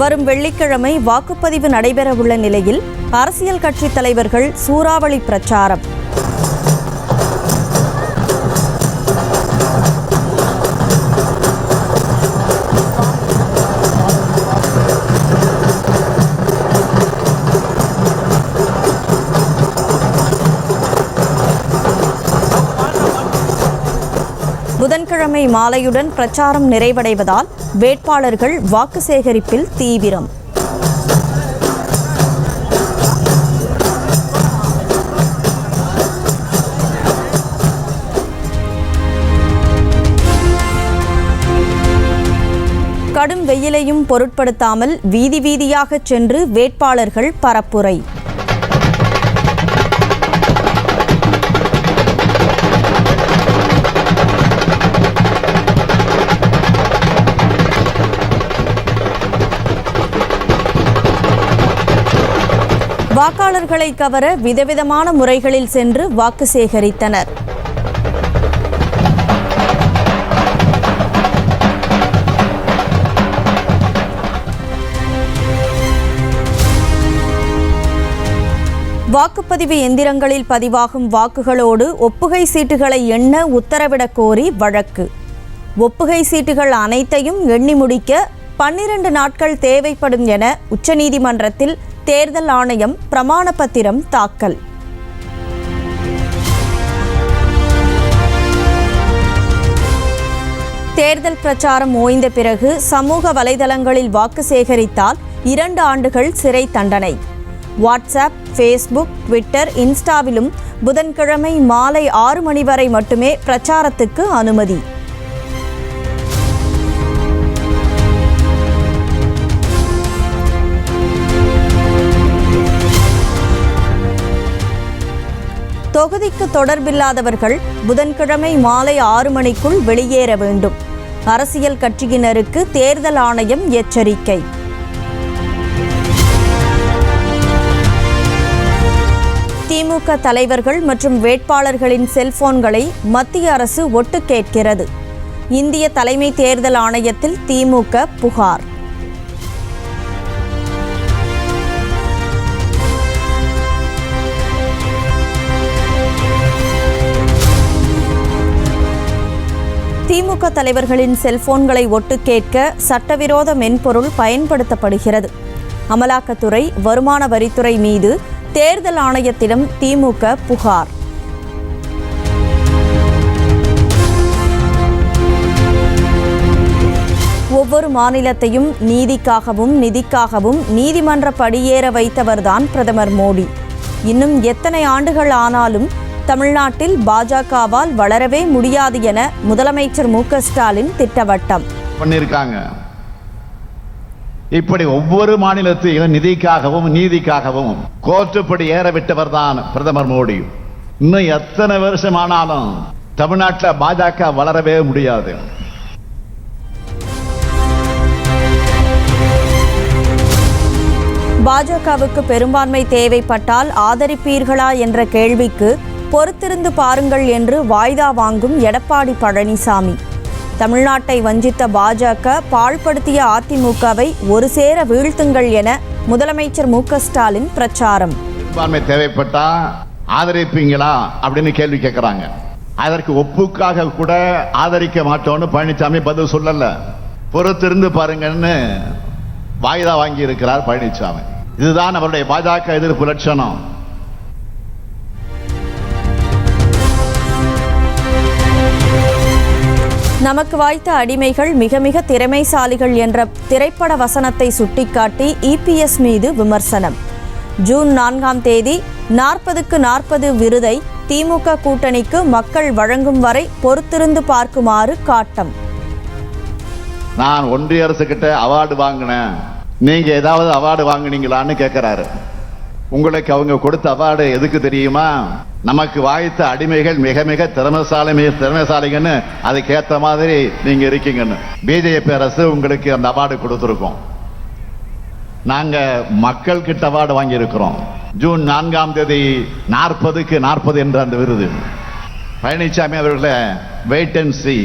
வரும் வெள்ளிக்கிழமை வாக்குப்பதிவு நடைபெறவுள்ள நிலையில் அரசியல் கட்சித் தலைவர்கள் சூறாவளி பிரச்சாரம். புதன்கிழமை மாலையுடன் பிரச்சாரம் நிறைவடைவதால் வேட்பாளர்கள் வாக்கு சேகரிப்பில் தீவிரம். கடும் வெயிலையும் பொருட்படுத்தாமல் வீதி வீதியாக சென்று வேட்பாளர்கள் பரப்புரை. வாக்காளர்களை கவர விதவிதமான முறைகளில் சென்று வாக்கு சேகரித்தனர். வாக்குப்பதிவு எந்திரங்களில் பதிவாகும் வாக்குகளோடு ஒப்புகை சீட்டுகளை எண்ண உத்தரவிடக் கோரி வழக்கு. ஒப்புகை சீட்டுகள் அனைத்தையும் எண்ணி முடிக்க 12 நாட்கள் தேவைப்படும் என உச்சநீதிமன்றத்தில் தேர்தல் ஆணையம் பிரமாண பத்திரம் தாக்கல். தேர்தல் பிரச்சாரம் ஓய்ந்த பிறகு சமூக வலைதளங்களில் வாக்கு சேகரித்தால் 2 ஆண்டுகள் சிறை தண்டனை. வாட்ஸ்அப், ஃபேஸ்புக், ட்விட்டர், இன்ஸ்டாவிலும் புதன்கிழமை மாலை 6 மணி வரை மட்டுமே பிரச்சாரத்துக்கு அனுமதி. தொகுதிக்கு தொடர்பில்லாதவர்கள் புதன்கிழமை மாலை 6 மணிக்குள் வெளியேற வேண்டும். அரசியல் கட்சியினருக்கு தேர்தல் ஆணையம் எச்சரிக்கை. திமுக தலைவர்கள் மற்றும் வேட்பாளர்களின் செல்போன்களை மத்திய அரசு ஒட்டு கேட்கிறது. இந்திய தலைமை தேர்தல் ஆணையத்தில் திமுக புகார். திமுக தலைவர்களின் செல்போன்களை ஒட்டு கேட்க சட்டவிரோத மென்பொருள் பயன்படுத்தப்படுகிறது. அமலாக்கத்துறை, வருமான வரித்துறை மீது தேர்தல் ஆணையத்திடம் திமுக புகார். ஒவ்வொரு மாநிலத்தையும் நீதிக்காகவும் நிதிக்காகவும் நீதிமன்ற படியேற வைத்தவர்தான் பிரதமர் மோடி. இன்னும் எத்தனை ஆண்டுகள் ஆனாலும் தமிழ்நாட்டில் பாஜகவால் வளரவே முடியாது என முதலமைச்சர் மு.க. ஸ்டாலின் திட்டவட்டம் பண்ணிருக்காங்க. இப்படி ஒவ்வொரு மாநிலத்தையும் நிதிக்காகவும் நீதிக்காகவும் கோர்ட்டுப்படி ஏற விட்டவர் தான் பிரதமர் மோடி. இன்னும் எத்தனை வருஷம் ஆனாலும் தமிழ்நாட்டில் பாஜக வளரவே முடியாது. பாஜகவுக்கு பெரும்பான்மை தேவைப்பட்டால் ஆதரிப்பீர்களா என்ற கேள்விக்கு பொறுத்திருந்து பாருங்கள் என்று வாய்தா வாங்கும் எடப்பாடி பழனிசாமி. தமிழ்நாட்டை வஞ்சித்த பாஜக பாழ்படுத்திய அதிமுகவை ஒரு சேர வீழ்த்துங்கள் என முதலமைச்சர் மு.க. ஸ்டாலின் பிரச்சாரம். பெரும்பான்மை தேவைப்பட்டா ஆதரிப்பீங்களா அப்படின்னு கேள்வி கேட்கிறாங்க. அதற்கு ஒப்புக்காக கூட ஆதரிக்க மாட்டோம்னு பழனிசாமி பதில் சொல்லல. பொறுத்திருந்து பாருங்கன்னு வாய்தா வாங்கி இருக்கிறார் பழனிசாமி. இதுதான் அவருடைய பாஜக எதிர்ப்பு லட்சணம். நமக்கு வாய்த்த அடிமைகள் மிக மிக திறமைசாலிகள் என்ற திரைப்பட வசனத்தை சுட்டிக்காட்டி இபிஎஸ் மீது விமர்சனம். ஜூன் 4ஆம் தேதி 40க்கு 40 விருதை திமுக கூட்டணிக்கு மக்கள் வழங்கும் வரை பொறுத்திருந்து பார்க்குமாறு காட்டம். நான் ஒன்றிய அரசு கிட்ட அவார்டு வாங்கினேன், நீங்க ஏதாவது அவார்டு வாங்கினீங்களான்னு கேட்கிறாரு. உங்களுக்கு அவங்க கொடுத்த அவார்டு எதுக்கு தெரியுமா? நமக்கு வாய்த்த அடிமைகள் மிக மிக திறமைசாலிங்கன்னு அதுக்கேற்ற மாதிரி நீங்க இருக்கீங்கன்னு. பிஜேபி அரசு உங்களுக்கு அந்த அவார்டு கொடுத்துருக்கோம். நாங்க மக்கள் கிட்ட அவார்டு வாங்கி இருக்கிறோம். ஜூன் 4ஆம் தேதி 40க்கு 40 என்ற அந்த விருது. பழனிசாமி அவர்களை வெயிட் அண்ட் சீ.